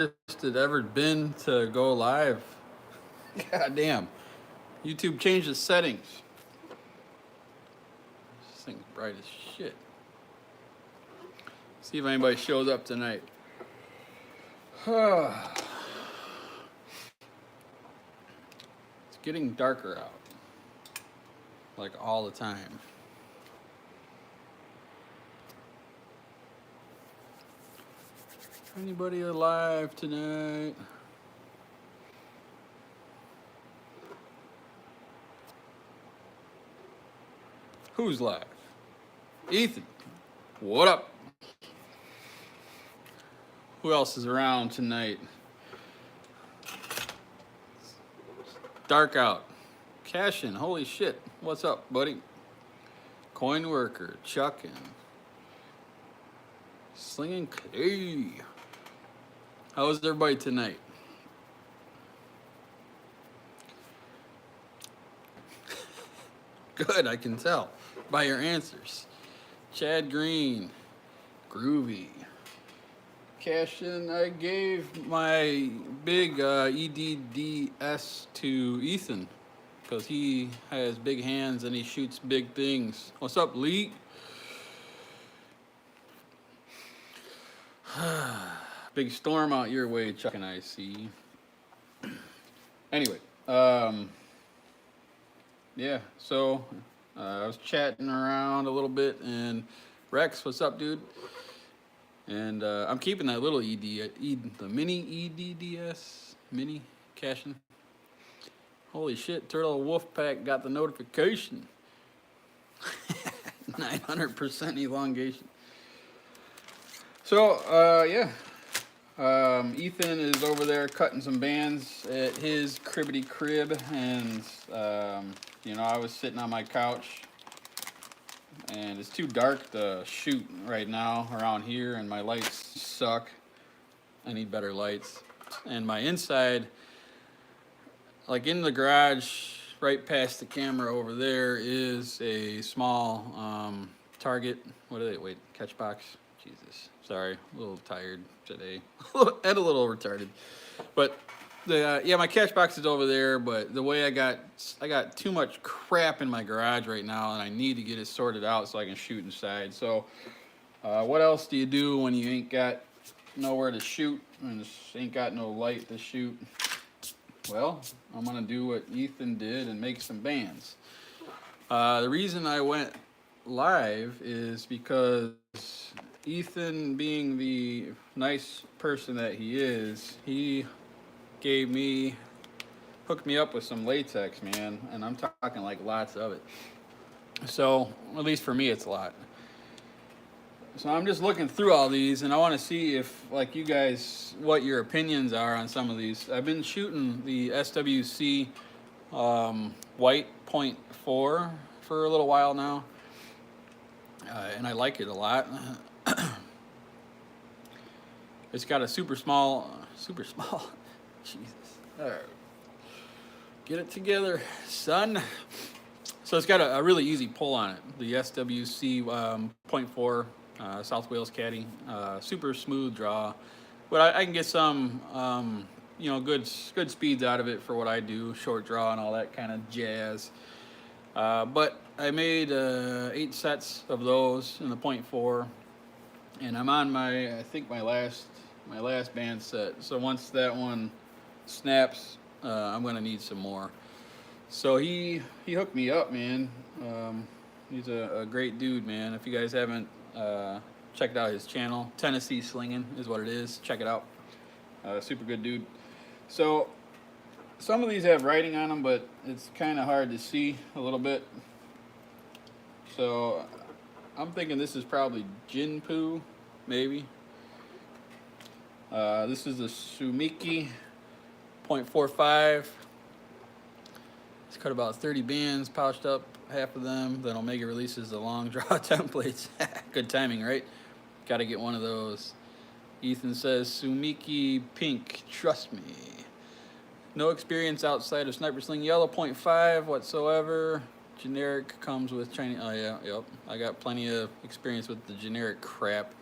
it ever been to go live. God damn. YouTube changed the settings. This thing's bright as shit. See if anybody shows up tonight. It's getting darker out. Like all the time. Anybody alive tonight? Who's live? Ethan. What up? Who else is around tonight? Dark out. Cashin, holy shit. What's up, buddy? Coin worker, chucking. Slinging clay. How's everybody tonight? Good, I can tell by your answers. Chad Green, groovy. Cashin, I gave my big EDDS to Ethan because he has big hands and he shoots big things. What's up, Lee? Big storm out your way, Chuck and I see. Anyway, yeah, so I was chatting around a little bit, and Rex, what's up, dude? And I'm keeping that little the mini EDDS, mini Cashin. Holy shit, Turtle Wolfpack got the notification. 900% elongation. So, yeah. Ethan is over there cutting some bands at his cribbity crib, and you know, I was sitting on my couch, and it's too dark to shoot right now around here, and my lights suck. I need better lights. And my inside, like in the garage, right past the camera over there, is a small Target. What are they? Wait, catch box. Jesus, sorry, a little tired today, and a little retarded. But the yeah, my catch box is over there. But the way I got too much crap in my garage right now, and I need to get it sorted out so I can shoot inside. So, what else do you do when you ain't got nowhere to shoot and ain't got no light to shoot? Well, I'm gonna do what Ethan did and make some bands. The reason I went live is because Ethan, being the nice person that he is, he hooked me up with some latex, man, and I'm talking like lots of it. So, at least for me, it's a lot. So I'm just looking through all these, and I want to see if, like, you guys, what your opinions are on some of these. I've been shooting the SWC white .4 for a little while now, and I like it a lot. It's got a super small, Jesus. All right. Get it together, son. So it's got a really easy pull on it. The SWC .4 South Wales Caddy, super smooth draw. But I can get some, you know, good speeds out of it for what I do, short draw and all that kind of jazz. But I made 8 sets of those in the .4, and I'm on I think my last band set. So once that one snaps, I'm gonna need some more. So he hooked me up, man. He's a great dude, man. If you guys haven't checked out his channel, Tennessee Slinging is what it is. Check it out. Super good dude. So some of these have writing on them, but it's kind of hard to see a little bit. So I'm thinking this is probably Jinpu, maybe. This is the Sumeike .45. It's cut about 30 bands, pouched up half of them. Then Omega releases the long draw templates. Good timing, right? Gotta get one of those. Ethan says, Sumeike pink, trust me. No experience outside of Sniper Sling Yellow .5 whatsoever. Generic comes with Chinese. Oh yeah, yep. I got plenty of experience with the generic crap.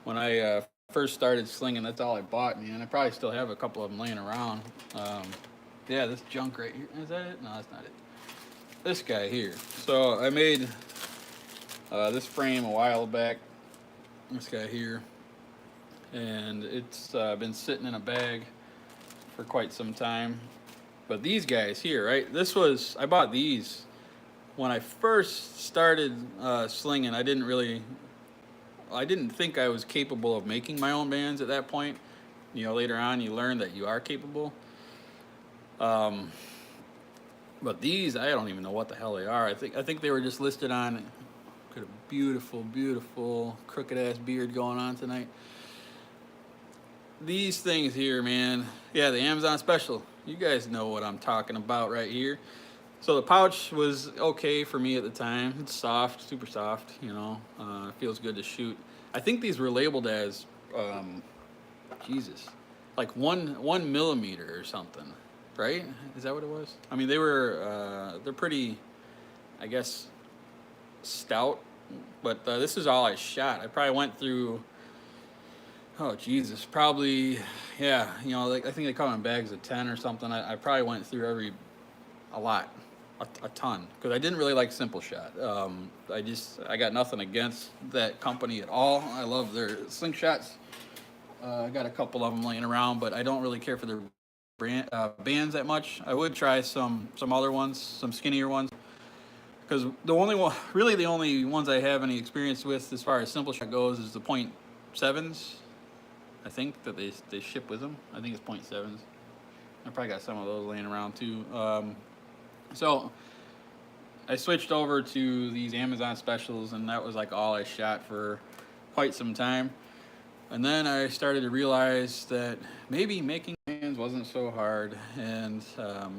When I first started slinging, that's all I bought, man. I probably still have a couple of them laying around. Yeah, this junk right here. Is that it? No, that's not it. This guy here. So I made this frame a while back. This guy here. And it's been sitting in a bag for quite some time. But these guys here, right? I bought these when I first started slinging. I didn't think I was capable of making my own bands at that point. You know, later on you learn that you are capable. But these, I don't even know what the hell they are. I think they were just listed on. Got a beautiful, beautiful crooked ass beard going on tonight. These things here, man. Yeah, the Amazon special. You guys know what I'm talking about right here. So the pouch was okay for me at the time. It's soft, super soft, you know. It feels good to shoot. I think these were labeled as, Jesus, like one millimeter or something, right? Is that what it was? I mean, they're pretty, I guess, stout. But this is all I shot. I probably went through, oh Jesus, probably, yeah, you know, like I think they call them bags of 10 or something. I probably went through a ton, because I didn't really like Simple Shot. I got nothing against that company at all. I love their slingshots. I got a couple of them laying around, but I don't really care for their bands that much. I would try some other ones, some skinnier ones, because the only ones I have any experience with as far as Simple Shot goes is the .7s. I think that they ship with them. I think it's .7s. I probably got some of those laying around too. So I switched over to these Amazon specials, and that was like all I shot for quite some time. And then I started to realize that maybe making bands wasn't so hard, and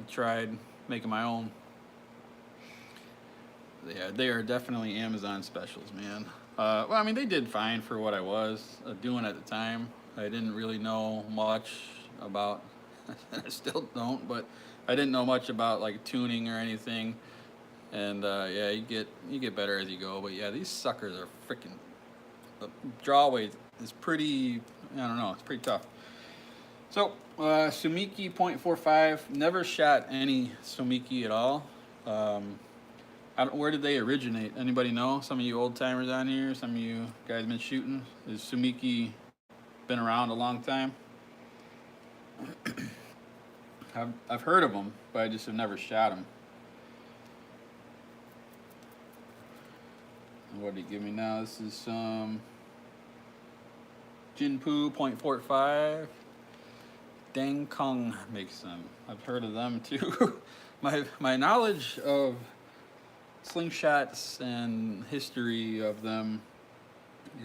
tried making my own. Yeah, they are definitely Amazon specials, man. Well, I mean, they did fine for what I was doing at the time. I didn't really know much about, I still don't, but I didn't know much about like tuning or anything. And yeah, you get better as you go. But yeah, these suckers are freaking, the draw weight is pretty, I don't know, it's pretty tough. So Sumeike .45, never shot any Sumeike at all. Where did they originate? Anybody know? Some of you old timers on here, some of you guys been shooting. Is Sumeike been around a long time? I've heard of them, but I just have never shot them. What did he give me now? This is some Jinpu .45. Dang Kong makes them. I've heard of them too. my knowledge of slingshots and history of them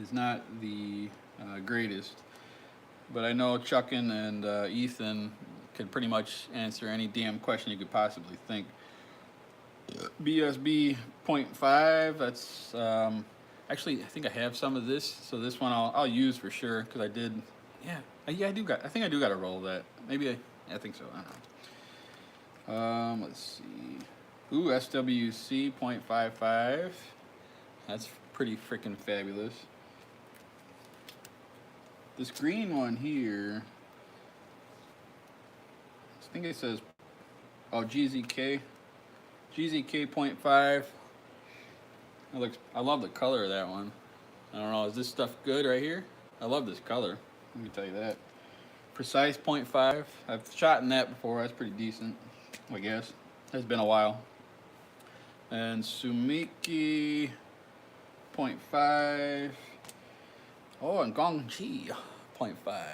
is not the greatest, but I know Chuckin and Ethan could pretty much answer any damn question you could possibly think. BSB .5, that's actually, I think I have some of this, so this one I'll use for sure, because I did, yeah, I think I do got a roll of that. Maybe I think so, I don't know. Let's see. Ooh, SWC .55. That's pretty freaking fabulous. This green one here, I think it says, oh, GZK .5. I love the color of that one. I don't know, is this stuff good right here? I love this color, let me tell you that. Precise .5. I've shot in that before, that's pretty decent, I guess. It's been a while. And Sumeike .5. Oh, and Gongji .5.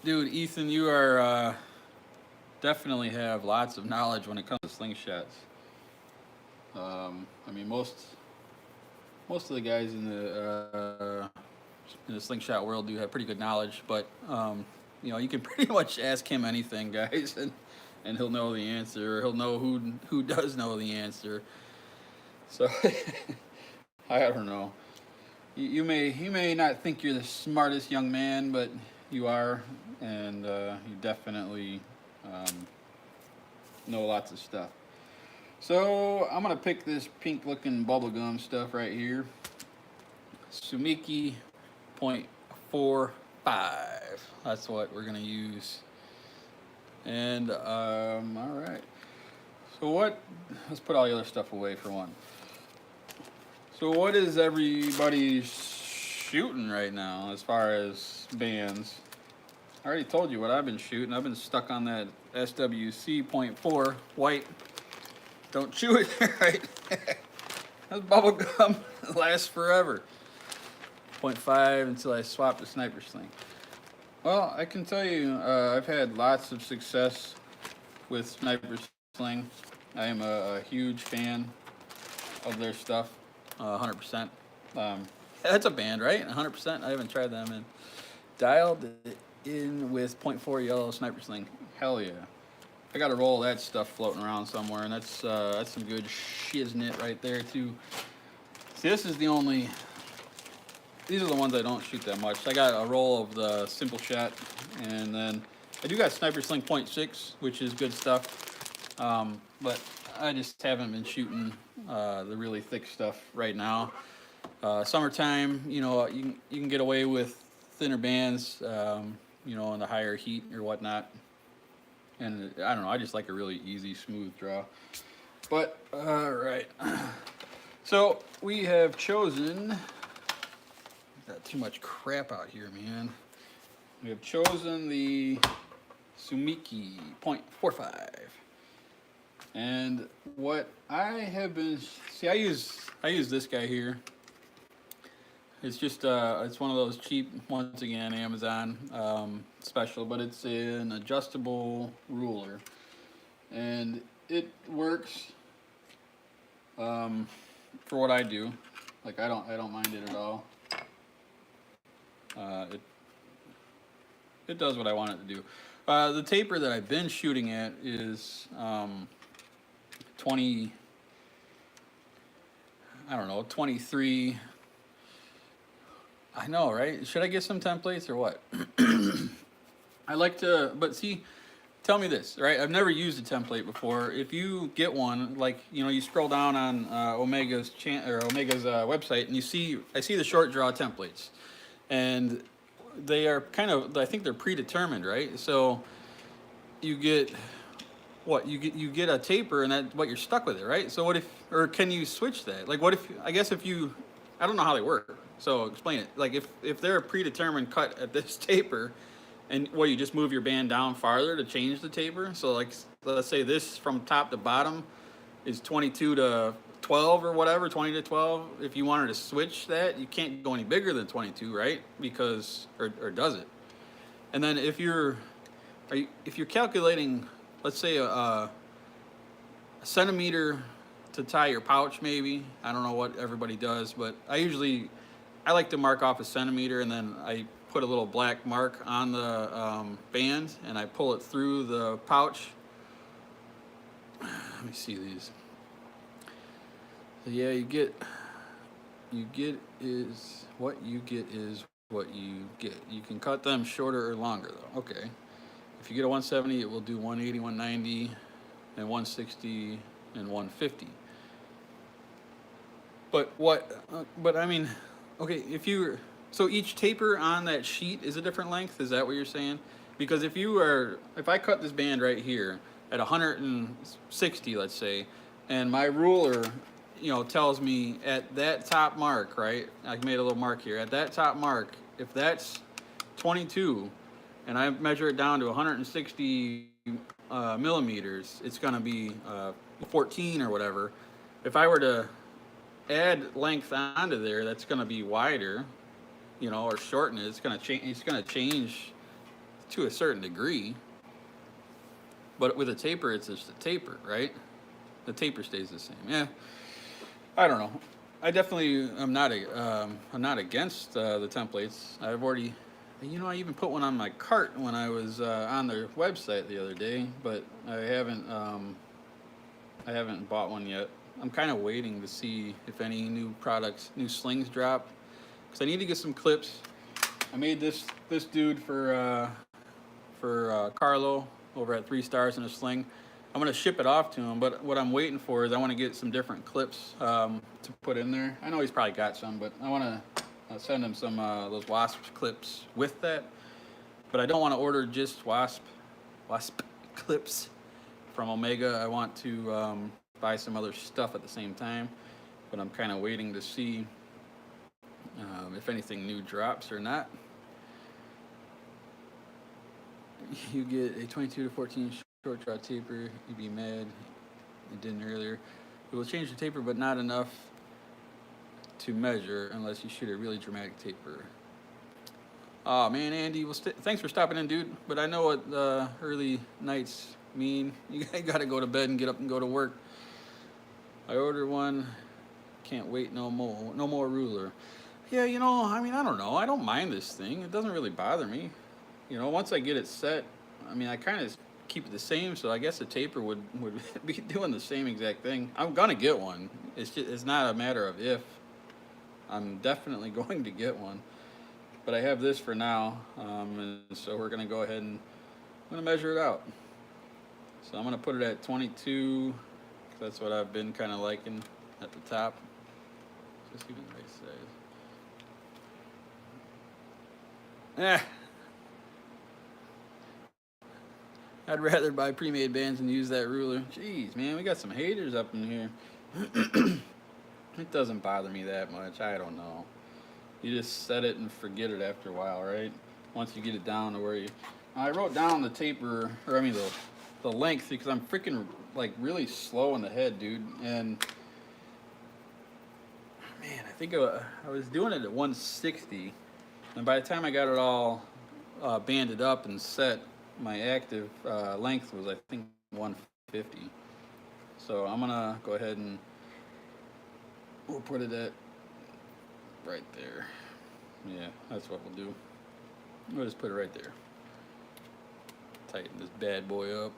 Dude, Ethan, you are definitely have lots of knowledge when it comes to slingshots. I mean, most of the guys in the slingshot world do have pretty good knowledge, but you know, you can pretty much ask him anything, guys, and he'll know the answer, or he'll know who does know the answer. So I don't know. You may not think you're the smartest young man, but you are, and you definitely know lots of stuff. So I'm gonna pick this pink looking bubblegum stuff right here. Sumeike .45. That's what we're gonna use. And all right. So let's put all the other stuff away for one. So what is everybody shooting right now as far as bands? I already told you what I've been shooting. I've been stuck on that SWC .4 white. Don't chew it, right? That's bubble gum. It lasts forever. 0.5 until I swap the sniper sling. Well, I can tell you, I've had lots of success with sniper sling. I am a huge fan of their stuff, 100%. That's a band, right? 100%. I haven't tried them in. Dialed in with .4 yellow sniper sling. Hell yeah. I got a roll of that stuff floating around somewhere, and that's some good shiznit right there too. See, this is the only. These are the ones I don't shoot that much. I got a roll of the simple shot, and then I do got sniper sling .6, which is good stuff. But I just haven't been shooting the really thick stuff right now. Summertime, you know, you can get away with thinner bands, you know, in the higher heat or whatnot. And I don't know, I just like a really easy, smooth draw. But, all right. So we have chosen, got too much crap out here, man. We have chosen the Sumeike .45. And what I have been, see, I use this guy here. It's just, it's one of those cheap, once again, Amazon special, but it's an adjustable ruler. And it works for what I do. Like, I don't mind it at all. It does what I want it to do. The taper that I've been shooting at is 23. I know, right? Should I get some templates or what? I like to, but see, tell me this, right? I've never used a template before. If you get one, like, you know, you scroll down on Omega's website, and I see the short draw templates, and they are kind of, I think they're predetermined, right? So you get what you get a taper, and that what you're stuck with it, right? So what if, or can you switch that? Like, what if, I guess if you, I don't know how they work. So explain it. Like if they're a predetermined cut at this taper, and well, you just move your band down farther to change the taper. So like, let's say this from top to bottom is 22 to 12 or whatever, 20 to 12. If you wanted to switch that, you can't go any bigger than 22, right? Because, or does it? And then if you're calculating, let's say a centimeter to tie your pouch, maybe. I don't know what everybody does, but I like to mark off a centimeter, and then I put a little black mark on the band, and I pull it through the pouch. Let me see these. So yeah, you get is what you get. You can cut them shorter or longer though. Okay. If you get a 170, it will do 180, 190, and 160, and 150. But I mean, okay, so each taper on that sheet is a different length, is that what you're saying? Because if I cut this band right here at 160, let's say, and my ruler, you know, tells me at that top mark, right? I made a little mark here. At that top mark, if that's 22, and I measure it down to 160 millimeters, it's gonna be 14 or whatever. If I were to add length onto there, that's going to be wider, you know, or shorten it. It's going to change to a certain degree. But with a taper, it's just a taper, right? The taper stays the same. Yeah, I don't know. I definitely am not against the templates. I've already, you know, I even put one on my cart when I was on their website the other day, but I haven't bought one yet. I'm kind of waiting to see if any new slings drop, because I need to get some clips. I made this dude for Carlo over at 3 Stars in a Sling. I'm gonna ship it off to him, but what I'm waiting for is I want to get some different clips to put in there. I know he's probably got some, but I want I'll send him some those wasp clips with that. But I don't want to order just wasp clips from Omega. I want to buy some other stuff at the same time. But I'm kind of waiting to see if anything new drops or not. You get a 22 to 14 short draw taper. You'd be mad you didn't earlier. It will change the taper, but not enough to measure unless you shoot a really dramatic taper. Oh man, Andy, well, thanks for stopping in, dude. But I know what early nights mean. You gotta go to bed and get up and go to work. I ordered one. Can't wait no more. No more ruler. Yeah, you know, I mean, I don't know. I don't mind this thing. It doesn't really bother me. You know, once I get it set, I mean, I kind of keep it the same, so I guess the taper would be doing the same exact thing. I'm gonna get one. It's not a matter of if. I'm definitely going to get one. But I have this for now, and so we're gonna go ahead and I'm gonna measure it out. So I'm gonna put it at 22. That's what I've been kind of liking at the top. Just even the right size. I'd rather buy pre-made bands and use that ruler. Jeez, man, we got some haters up in here. It doesn't bother me that much. I don't know. You just set it and forget it after a while, right? Once you get it down to where you... I wrote down the taper, or I mean the length, because I'm freaking like really slow in the head, dude. And man, I think I was doing it at 160, and by the time I got it all banded up and set, my active length was, I think, 150. So I'm gonna go ahead and we'll put it at right there. Yeah, that's what we'll do. We'll just put it right there. Tighten this bad boy up.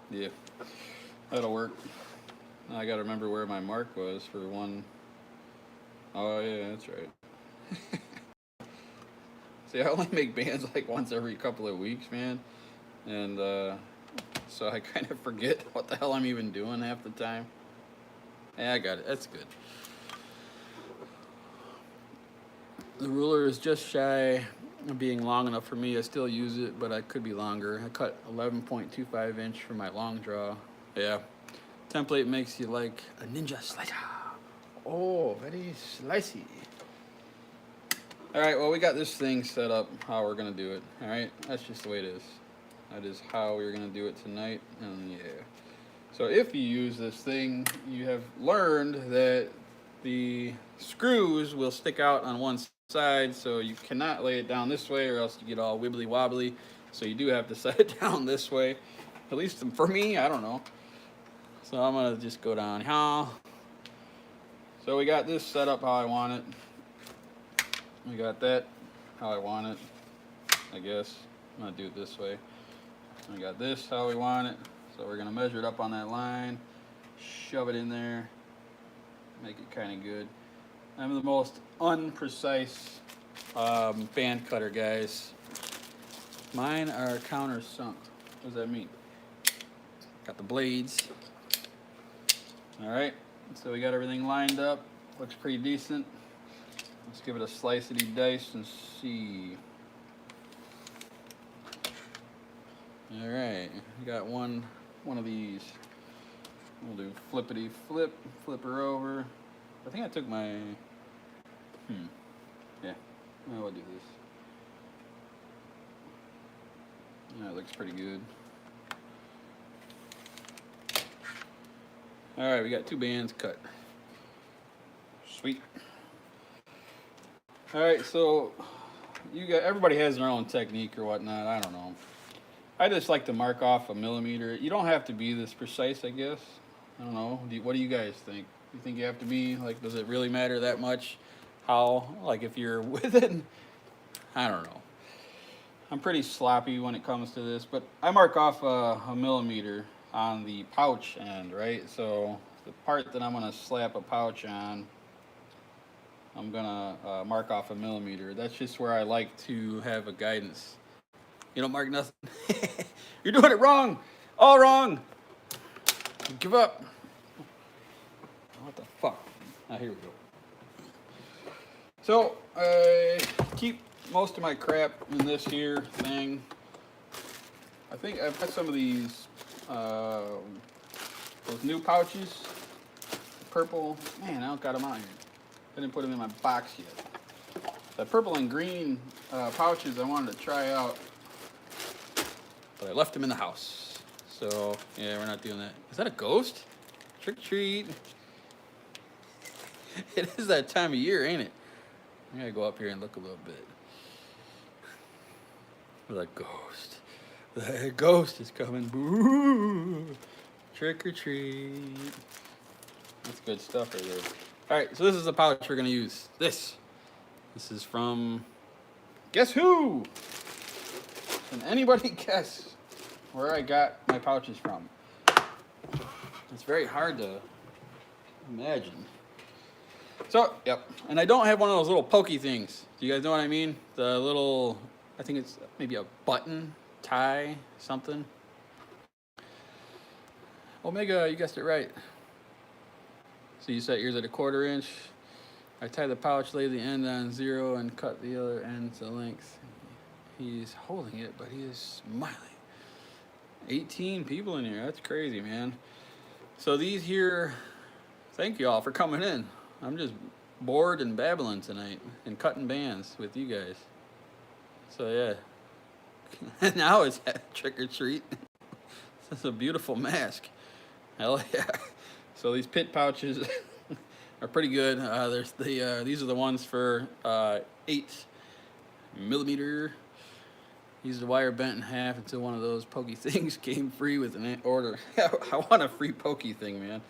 Yeah, that'll work. Now I gotta remember where my mark was for one. Oh yeah, that's right. See, I only make bands like once every couple of weeks, man. And so I kind of forget what the hell I'm even doing half the time. Yeah, I got it. That's good. The ruler is just shy of being long enough for me. I still use it, but I could be longer. I cut 11.25 inch for my long draw. Yeah. Template makes you like a ninja slicer. Oh, very slicey. All right, well, we got this thing set up how we're gonna do it. All right, that's just the way it is. That is how we're gonna do it tonight, and yeah. So if you use this thing, you have learned that the screws will stick out on one side, so you cannot lay it down this way or else you get all wibbly wobbly. So you do have to set it down this way. At least for me, I don't know. So I'm gonna just go down here. So we got this set up how I want it. We got that how I want it, I guess. I'm gonna do it this way. We got this how we want it. So we're gonna measure it up on that line, shove it in there, make it kind of good. I'm the most unprecise band cutter, guys. Mine are countersunk. What does that mean? Got the blades. All right, so we got everything lined up. Looks pretty decent. Let's give it a slice-y dice and see. All right, we got one of these. We'll do flippity flip, flip her over. I think I took my, yeah, we'll do this. That looks pretty good. All right, we got 2 bands cut. Sweet. All right, so everybody has their own technique or whatnot. I don't know. I just like to mark off a millimeter. You don't have to be this precise, I guess. I don't know. What do you guys think? You think you have to be, like, does it really matter that much? How, like, if you're within, I don't know. I'm pretty sloppy when it comes to this, but I mark off a millimeter on the pouch end, right? So the part that I'm gonna slap a pouch on, I'm gonna mark off a millimeter. That's just where I like to have a guidance. You don't mark nothing. You're doing it wrong. All wrong. Give up. What the Here we go. So I keep most of my crap in this here thing. I think I've got some of these, those new pouches, purple. Man, I don't got them out here. I didn't put them in my box yet. The purple and green pouches I wanted to try out, but I left them in the house. So yeah, we're not doing that. Is that a ghost? Trick or treat. It is that time of year, ain't it? I gotta go up here and look a little bit. The ghost. The ghost is coming. Boo! Trick or treat. That's good stuff right there. Alright, so this is the pouch we're gonna use. This is from, guess who? Can anybody guess where I got my pouches from? It's very hard to imagine. So, yep. And I don't have one of those little pokey things. Do you guys know what I mean? The little, I think it's maybe a button, tie, something. Omega, you guessed it right. So you set yours at 1/4 inch. I tie the pouch, lay the end on 0, and cut the other end to length. He's holding it, but he is smiling. 18 people in here. That's crazy, man. So these here, thank you all for coming in. I'm just bored and babbling tonight and cutting bands with you guys. So yeah. Now it's trick or treat. This is a beautiful mask. Hell yeah. So these pit pouches are pretty good. These are the ones for 8mm. These are the wire bent in half until one of those pokey things came free with an order. I want a free pokey thing, man.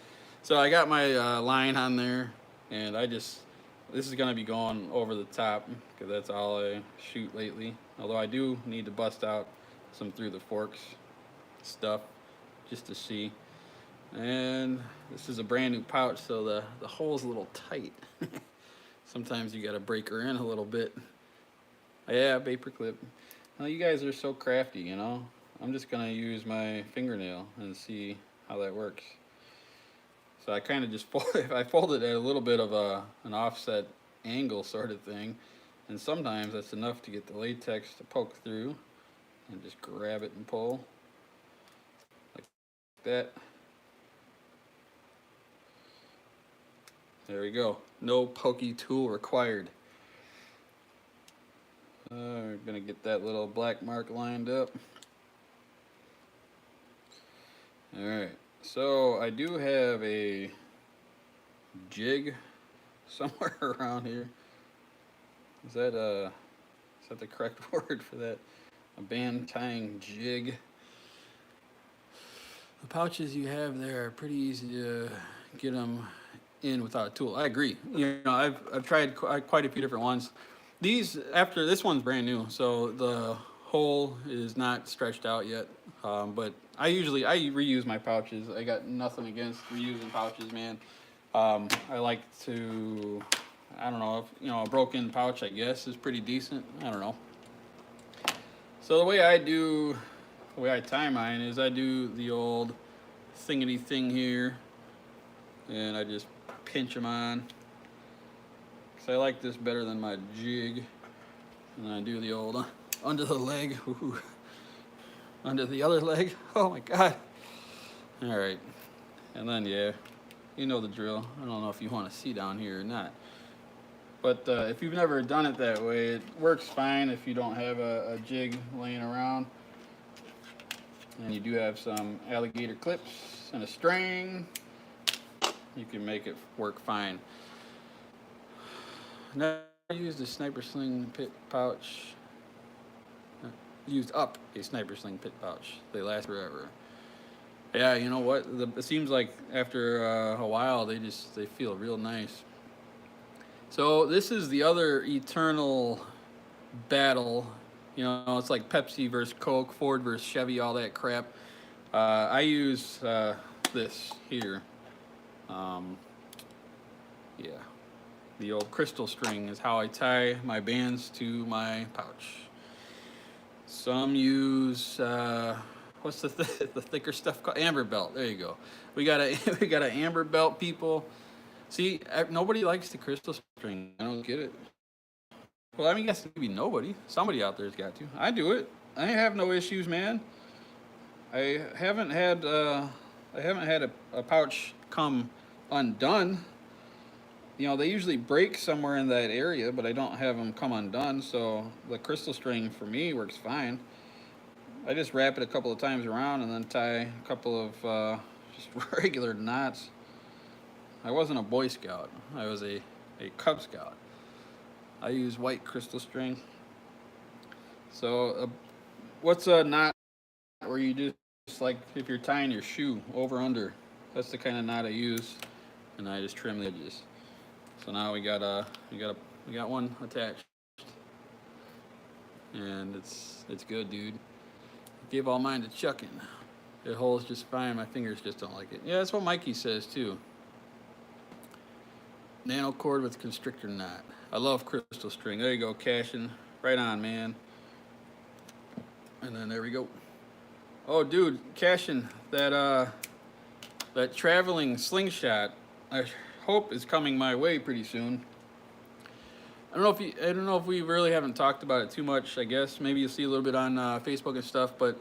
So I got my line on there, and this is gonna be going over the top because that's all I shoot lately. Although I do need to bust out some through the forks stuff just to see. And this is a brand new pouch, so the hole's a little tight. Sometimes you gotta break her in a little bit. Yeah, vapor clip. Well, you guys are so crafty, you know. I'm just gonna use my fingernail and see how that works. So I kind of just I folded at a little bit of an offset angle sort of thing, and sometimes that's enough to get the latex to poke through, and just grab it and pull like that. There we go. No pokey tool required. We're gonna get that little black mark lined up. All right. So I do have a jig somewhere around here. Is that the correct word for that? A band tying jig. The pouches you have there are pretty easy to get them in without a tool. I agree. You know, I've tried quite a few different ones. This one's brand new, so the hole is not stretched out yet. But I reuse my pouches. I got nothing against reusing pouches, man. I like to, I don't know, a broken pouch, I guess, is pretty decent. I don't know. So the way I tie mine is I do the old thingity thing here, and I just pinch them on. So I like this better than my jig. And then I do the old under the leg. Ooh. Under the other leg. Oh my God. All right. And then, yeah, you know the drill. I don't know if you want to see down here or not. But if you've never done it that way, it works fine if you don't have a jig laying around. And you do have some alligator clips and a string. You can make it work fine. Never used a sniper sling pit pouch. Used up a sniper sling pit pouch. They last forever. Yeah, you know what? It seems like after a while they feel real nice. So this is the other eternal battle. You know, it's like Pepsi versus Coke, Ford versus Chevy, all that crap. I use this here. Yeah. The old crystal string is how I tie my bands to my pouch. Some use what's the thicker stuff called? Amber belt. There you go. We got a amber belt, people. See, nobody likes the crystal string. I don't get it. Well, I mean, I guess maybe nobody. Somebody out there's got to. I do it. I have no issues, man. I haven't had a pouch come undone. You know, they usually break somewhere in that area, but I don't have them come undone. So the crystal string for me works fine. I just wrap it a couple of times around and then tie a couple of just regular knots. I wasn't a Boy Scout. I was a Cub Scout. I use white crystal string. So what's a knot where you just like if you're tying your shoe over under? That's the kind of knot I use, and I just trim the edges. So now we got one attached, and it's good, dude. Gave all mine to chucking. It holds just fine. My fingers just don't like it. Yeah, that's what Mikey says too. Nano cord with constrictor knot. I love crystal string. There you go, Cashin. Right on, man. And then there we go. Oh, dude, Cashin, that traveling slingshot, I hope is coming my way pretty soon. I don't know if we really haven't talked about it too much. I guess maybe you'll see a little bit on Facebook and stuff. But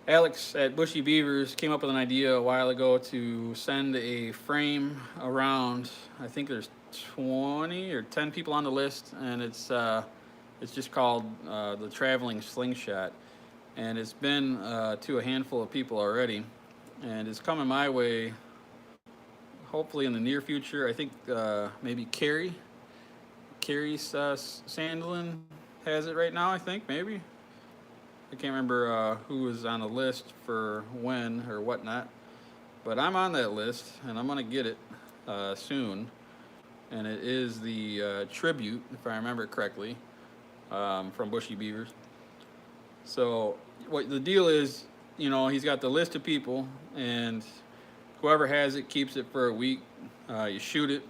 Alex at Bushy Beavers came up with an idea a while ago to send a frame around. I think there's 20 or 10 people on the list, and it's just called the Traveling Slingshot, and it's been to a handful of people already, and it's coming my way. Hopefully in the near future. I think maybe Carrie Sandlin has it right now. I think maybe. I can't remember who was on the list for when or whatnot, but I'm on that list and I'm gonna get it soon. And it is the tribute, if I remember correctly, from Bushy Beavers. So what the deal is, you know, he's got the list of people, and whoever has it keeps it for a week. You shoot it,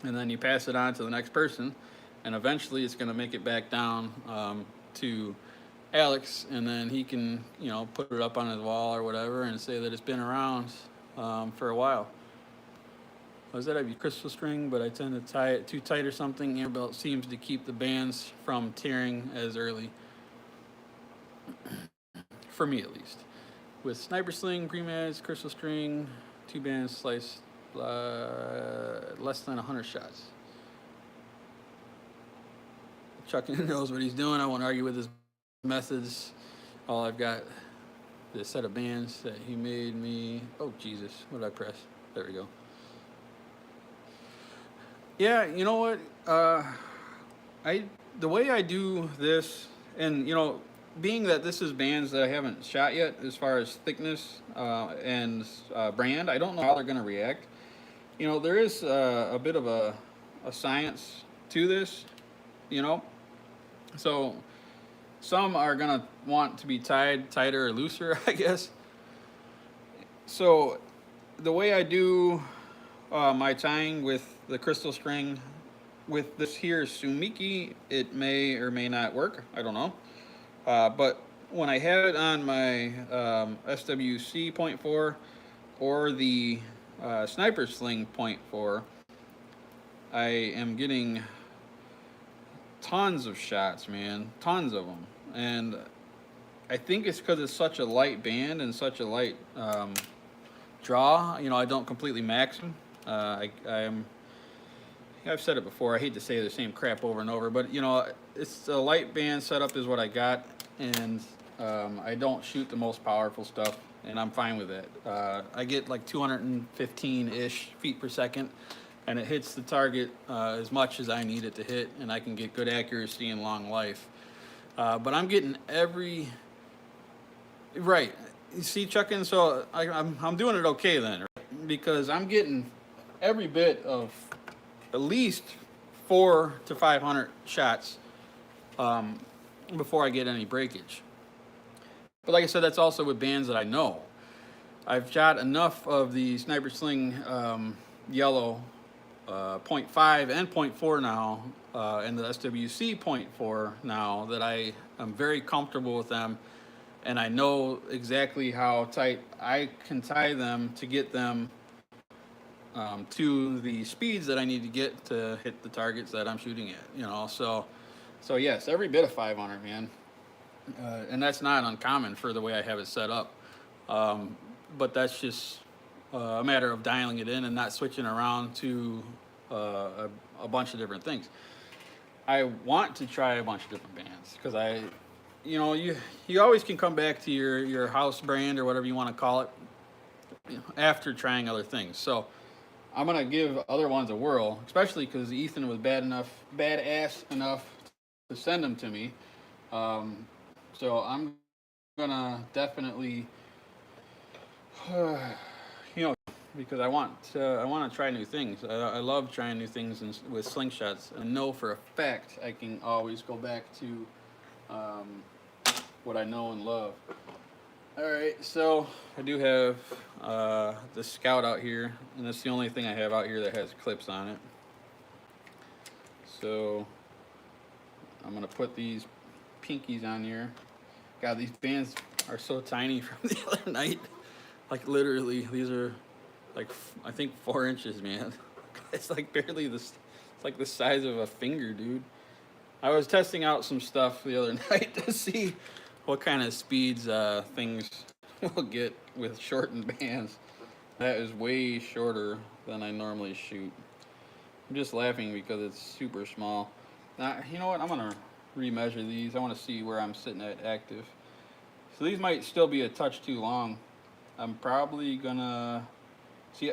and then you pass it on to the next person, and eventually it's going to make it back down to Alex, and then he can, you know, put it up on his wall or whatever and say that it's been around for a while. Was that a crystal string, but I tend to tie it too tight or something. Air belt seems to keep the bands from tearing as early, for me at least. With sniper sling, pre-meds, crystal string, 2 bands sliced less than 100 shots. Chuck knows what he's doing. I won't argue with his methods. All I've got is a set of bands that he made me. Oh Jesus, what did I press? There we go. Yeah, you know what? The way I do this, and you know, being that this is bands that I haven't shot yet, as far as thickness and brand, I don't know how they're going to react. You know, there is a bit of a science to this, you know. So some are going to want to be tied tighter or looser, I guess. So the way I do my tying with the crystal string with this here Sumeike, it may or may not work. I don't know. But when I have it on my SWC 0.4 or the Sniper Sling 0.4, I am getting tons of shots, man. Tons of them. And I think it's because it's such a light band and such a light draw. You know, I don't completely max them. I've said it before. I hate to say the same crap over and over, but you know, it's a light band setup is what I got, and I don't shoot the most powerful stuff, and I'm fine with that. I get like 215-ish feet per second, and it hits the target as much as I need it to hit, and I can get good accuracy and long life. But I'm getting every right. You see, Chuckin', so I'm doing it okay then, right? Because I'm getting every bit of at least 400 to 500 shots before I get any breakage. But like I said, that's also with bands that I know. I've shot enough of the Sniper Sling yellow 0.5 and 0.4 now, and the SWC 0.4 now, that I am very comfortable with them, and I know exactly how tight I can tie them to get them to the speeds that I need to get to hit the targets that I'm shooting at. You know, so yes, every bit of 500, man, and that's not uncommon for the way I have it set up. But that's just a matter of dialing it in and not switching around to a bunch of different things. I want to try a bunch of different bands because you know, you always can come back to your house brand or whatever you want to call it, you know, after trying other things. So I'm gonna give other ones a whirl, especially because Ethan was badass enough to send them to me. Um, so I'm gonna definitely, you know, because I want to try new things. I love trying new things with slingshots. I know for a fact I can always go back to um, what I know and love. All right, so I do have the Scout out here, and that's the only thing I have out here that has clips on it. So I'm gonna put these pinkies on here. God, these bands are so tiny from the other night. Like literally, these are like I think 4 inches, man. It's like barely this. It's like the size of a finger, dude. I was testing out some stuff the other night to see what kind of speeds things will get with shortened bands. That is way shorter than I normally shoot. I'm just laughing because it's super small. Now, you know what? I'm gonna remeasure these. I want to see where I'm sitting at active. So these might still be a touch too long. I'm probably gonna see.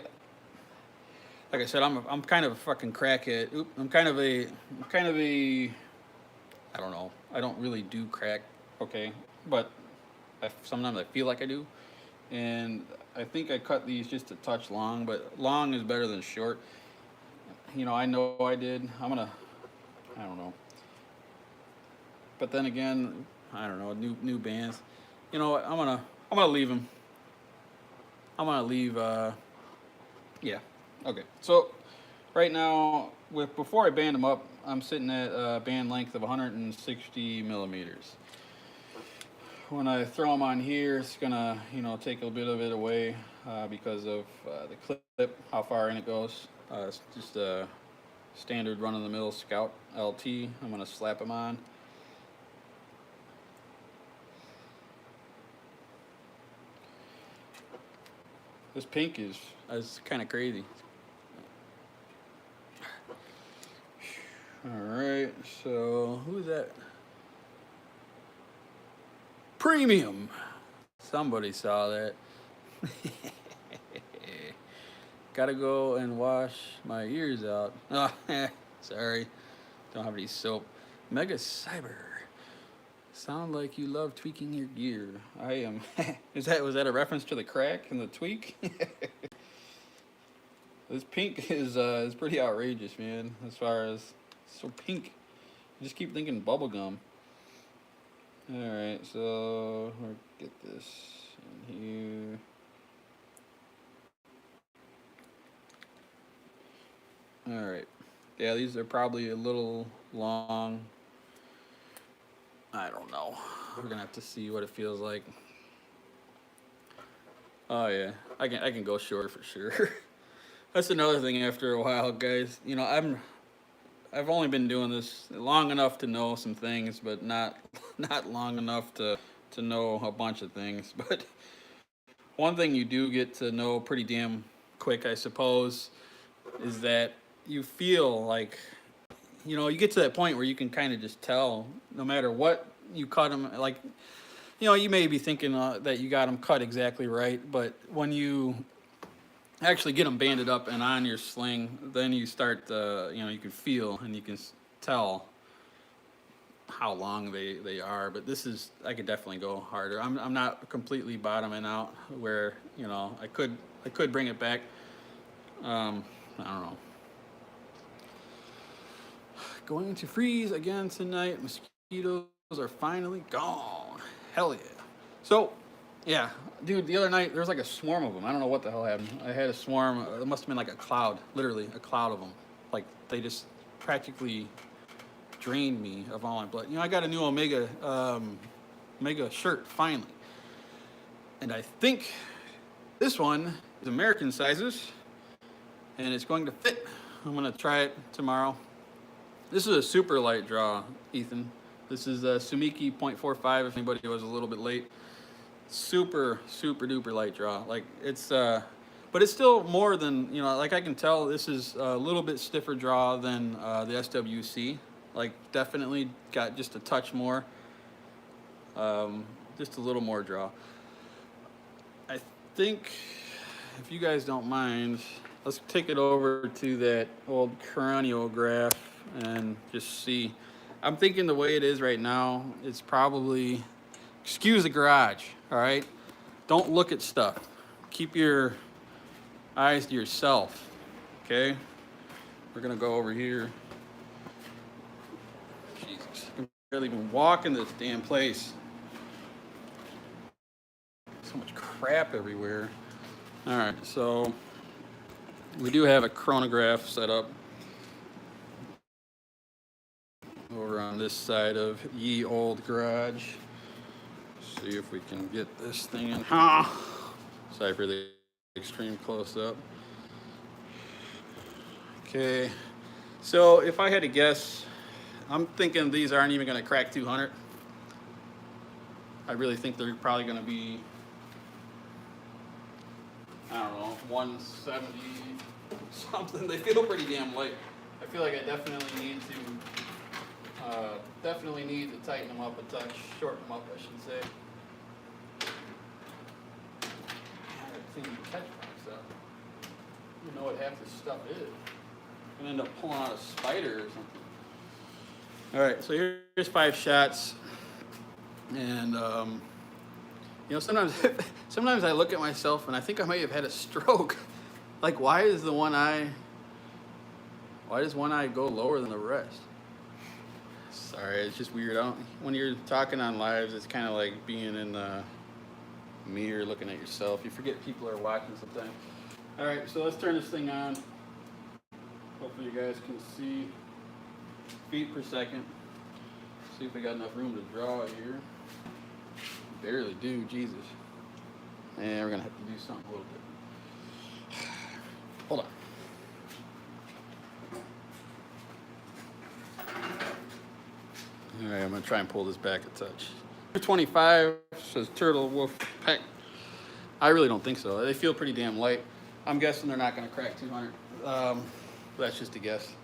Like I said, I'm kind of a fucking crackhead. I'm kind of a I don't know. I don't really do crack, okay, but sometimes I feel like I do, and I think I cut these just a touch long, but long is better than short. You know, I know I did. I don't know, but then again, I don't know. New bands. You know what? I'm gonna leave them. I'm gonna leave. Yeah. Okay. So right now, with before I band them up, I'm sitting at a band length of 160 millimeters. When I throw them on here, it's gonna, you know, take a bit of it away because of the clip, how far in it goes. It's just a standard run-of-the-mill Scout LT. I'm gonna slap them on. This pink is kind of crazy. All right, so who's that? Premium. Somebody saw that. Gotta go and wash my ears out. Oh, sorry. Don't have any soap. Mega Cyber. Sound like you love tweaking your gear. I am. Was that a reference to the crack and the tweak? This pink is pretty outrageous, man. As far as so pink, I just keep thinking bubblegum. All right, so we'll get this in here. All right, yeah, these are probably a little long. I don't know. We're gonna have to see what it feels like. Oh yeah, I can go short for sure. That's another thing. After a while, guys, you know, I've only been doing this long enough to know some things, but not not long enough to know a bunch of things. But one thing you do get to know pretty damn quick, I suppose, is that you feel like, you know, you get to that point where you can kind of just tell, no matter what you cut them, like, you know, you may be thinking that you got them cut exactly right, but when you actually get them banded up and on your sling, then you start, you know, you can feel and you can tell how long they are. But this is, I could definitely go harder. I'm not completely bottoming out where, you know, I could bring it back. I don't know. Going to freeze again tonight. Mosquitoes are finally gone. Hell yeah. So, yeah, dude, the other night there was like a swarm of them. I don't know what the hell happened. I had a swarm. It must have been like a cloud, literally a cloud of them. Like they just practically drained me of all my blood. You know, I got a new Omega shirt finally, and I think this one is American sizes, and it's going to fit. I'm gonna try it tomorrow. This is a super light draw, Ethan. This is a Sumeike 0.45 if anybody was a little bit late. Super duper light draw. Like it's but it's still more than, you know, like I can tell this is a little bit stiffer draw than the SWC. Like definitely got just a touch more, just a little more draw. I think if you guys don't mind, let's take it over to that old Chronograph and just see. I'm thinking the way it is right now, it's probably, excuse the garage, all right? Don't look at stuff. Keep your eyes to yourself, okay? We're gonna go over here. Jesus, I can barely even walk in this damn place. So much crap everywhere. All right, so we do have a chronograph set up over on this side of ye old garage. See if we can get this thing in. Sorry for the extreme close up. Okay, so if I had to guess, I'm thinking these aren't even going to crack 200. I really think they're probably going to be, I don't know, 170 something. They feel pretty damn light. I feel like I definitely need to tighten them up a touch, shorten them up, I should say. I gotta clean the catch box up. I don't know what half this stuff is. I'm gonna end up pulling out a spider or something. All right, so here's 5 shots, and you know, sometimes I look at myself and I think I might have had a stroke. Like, why does one eye go lower than the rest? Sorry, it's just weird. When you're talking on lives, it's kind of like being in the mirror looking at yourself. You forget people are watching sometimes. All right, so let's turn this thing on. Hopefully you guys can see feet per second. See if we got enough room to draw here. Barely do, Jesus. And we're gonna have to do something a little bit. Hold on. All right, I'm gonna try and pull this back a touch. 25 says Turtle Wolf Pack. I really don't think so. They feel pretty damn light. I'm guessing they're not gonna crack 200. That's just a guess.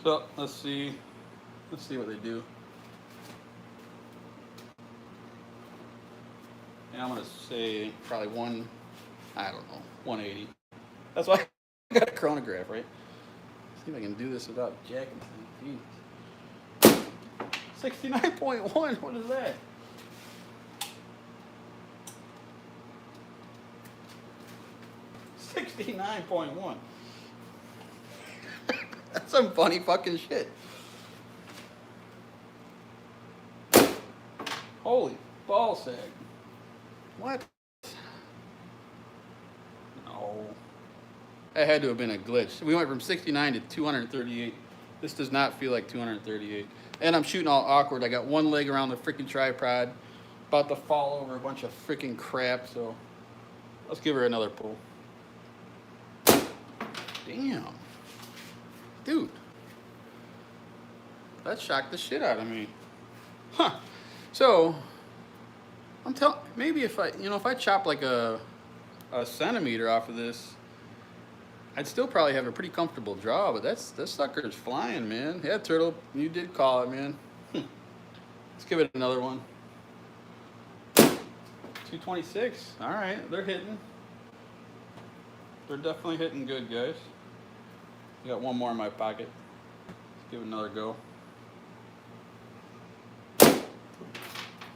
So let's see what they do. And I'm gonna say probably 180. That's why I got a chronograph, right? See if I can do this without jacking things. 69.1, what is that? $69.1. That's some funny fucking shit. Holy ball sag. What? No. That had to have been a glitch. We went from 69 to 238. This does not feel like 238. And I'm shooting all awkward. I got one leg around the freaking tripod. About to fall over a bunch of freaking crap, so let's give her another pull. Damn. Dude. That shocked the shit out of me. Huh. So, I'm telling, maybe if I chop like a centimeter off of this, I'd still probably have a pretty comfortable draw, but that sucker's flying, man. Yeah, Turtle, you did call it, man. Let's give it another one. 226. All right, they're hitting. They're definitely hitting good, guys. I got one more in my pocket. Let's give it another go.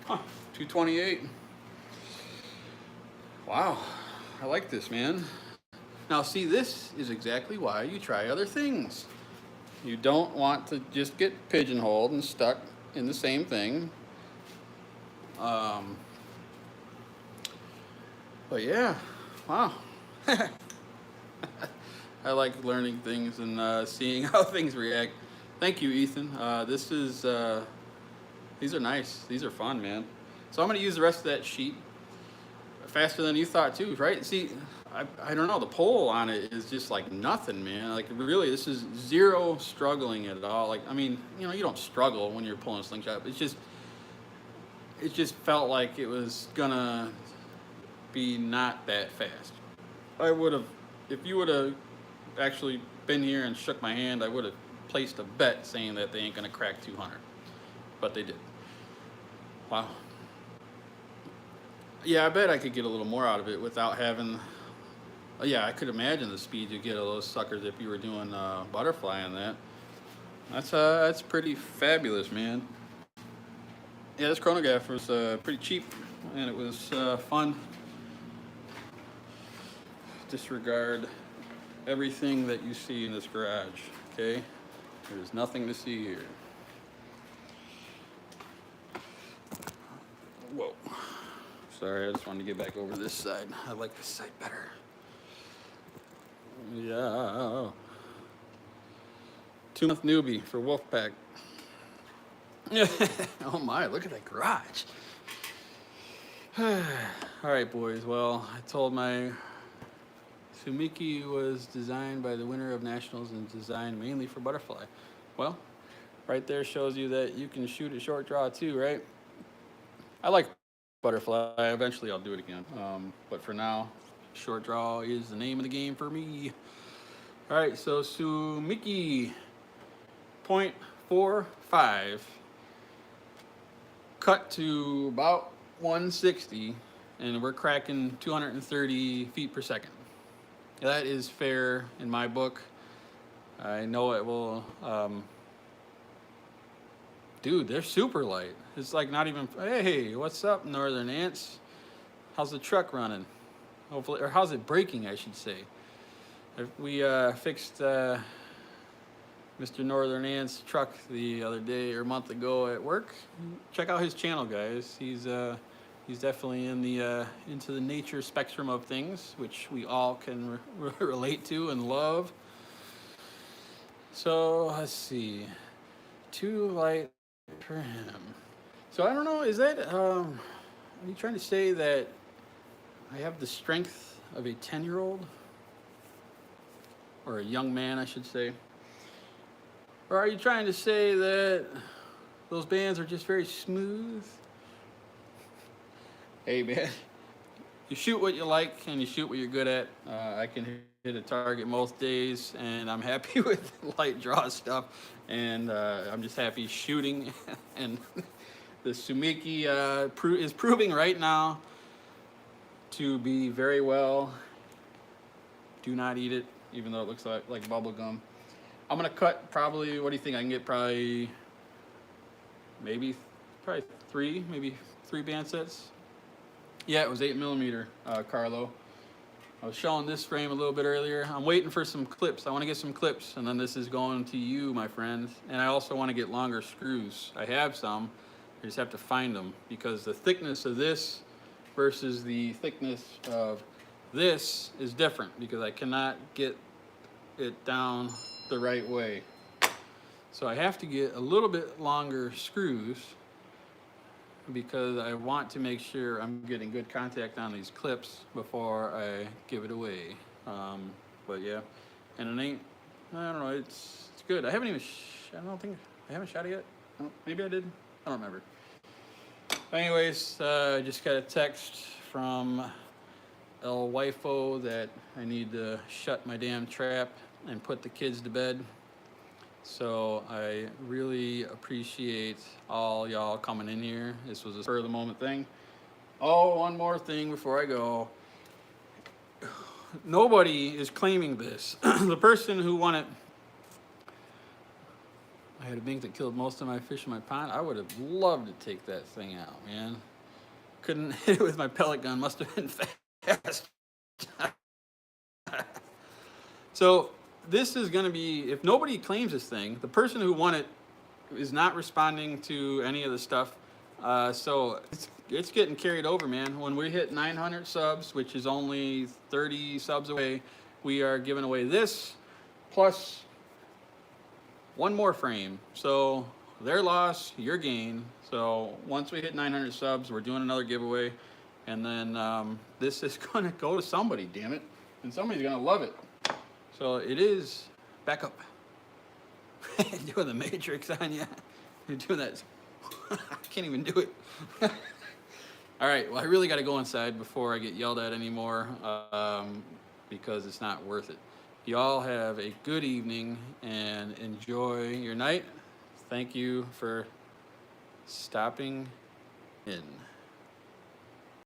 Huh, 228. Wow, I like this, man. Now, see, this is exactly why you try other things. You don't want to just get pigeonholed and stuck in the same thing. But yeah, wow. I like learning things and seeing how things react. Thank you, Ethan. These are nice. These are fun, man. So I'm going to use the rest of that sheet faster than you thought too, right? See, I don't know, the pull on it is just like nothing, man. Like really, this is zero struggling at all. Like, I mean, you know, you don't struggle when you're pulling a slingshot. It just felt like it was gonna be not that fast. I would have, if you would have actually been here and shook my hand, I would have placed a bet saying that they ain't gonna crack 200, but they did. Wow. Yeah, I bet I could get a little more out of it without having. Yeah, I could imagine the speed you get of those suckers if you were doing butterfly on that. That's pretty fabulous, man. Yeah, this chronograph was pretty cheap, and it was fun. Disregard everything that you see in this garage, okay? There's nothing to see here. Whoa. Sorry, I just wanted to get back over this side. I like this side better. Yeah. 2-month newbie for Wolfpack. Oh my, look at that garage. All right, boys. Well, I told my Sumeike was designed by the winner of nationals and designed mainly for butterfly. Well, right there shows you that you can shoot a short draw too, right? I like butterfly. Eventually I'll do it again. But for now, short draw is the name of the game for me. All right, so Sumeike 0.45 cut to about 160, and we're cracking 230 feet per second. That is fair in my book. I know it will. Dude, they're super light. It's like not even. Hey, what's up, Northern Ants? How's the truck running? Hopefully, or how's it braking, I should say. We fixed Mr. Northern Ant's truck the other day or a month ago at work. Check out his channel, guys. He's definitely in the into the nature spectrum of things, which we all can relate to and love. So let's see, too light for him. So I don't know. Is that are you trying to say that I have the strength of a 10-year-old? Or a young man, I should say. Or are you trying to say that those bands are just very smooth? Hey, man, you shoot what you like and you shoot what you're good at. I can hit a target most days, and I'm happy with light draw stuff. And I'm just happy shooting. And the Sumeike is proving right now to be very well. Do not eat it, even though it looks like bubble gum. I'm gonna cut probably, what do you think? I can get probably three band sets. Yeah, it was 8mm, Carlo. I was showing this frame a little bit earlier. I'm waiting for some clips. I wanna get some clips, and then this is going to you, my friend. And I also wanna get longer screws. I have some, I just have to find them, because the thickness of this versus the thickness of this is different, because I cannot get it down the right way. So I have to get a little bit longer screws, because I want to make sure I'm getting good contact on these clips before I give it away. But yeah, and it ain't, I don't know, it's good. I haven't even, I haven't shot it yet. Oh, maybe I did, I don't remember. Anyways, I just got a text from El Wifo that I need to shut my damn trap and put the kids to bed. So I really appreciate all y'all coming in here. This was a spur of the moment thing. Oh, one more thing before I go. Nobody is claiming this. The person who won it, I had a bink that killed most of my fish in my pond. I would have loved to take that thing out, man. Couldn't hit it with my pellet gun. Must have been fast. So this is going to be, if nobody claims this thing, the person who won it is not responding to any of the stuff. So it's getting carried over, man. When we hit 900 subs, which is only 30 subs away, we are giving away this plus one more frame. So their loss, your gain. So once we hit 900 subs, we're doing another giveaway. And then this is going to go to somebody, damn it. and somebody's gonna love it. So it is back up. Doing the Matrix on you. You're doing that. I can't even do it. All right, well, I really got to go inside before I get yelled at anymore, because it's not worth it. Y'all have a good evening and enjoy your night. Thank you for stopping in.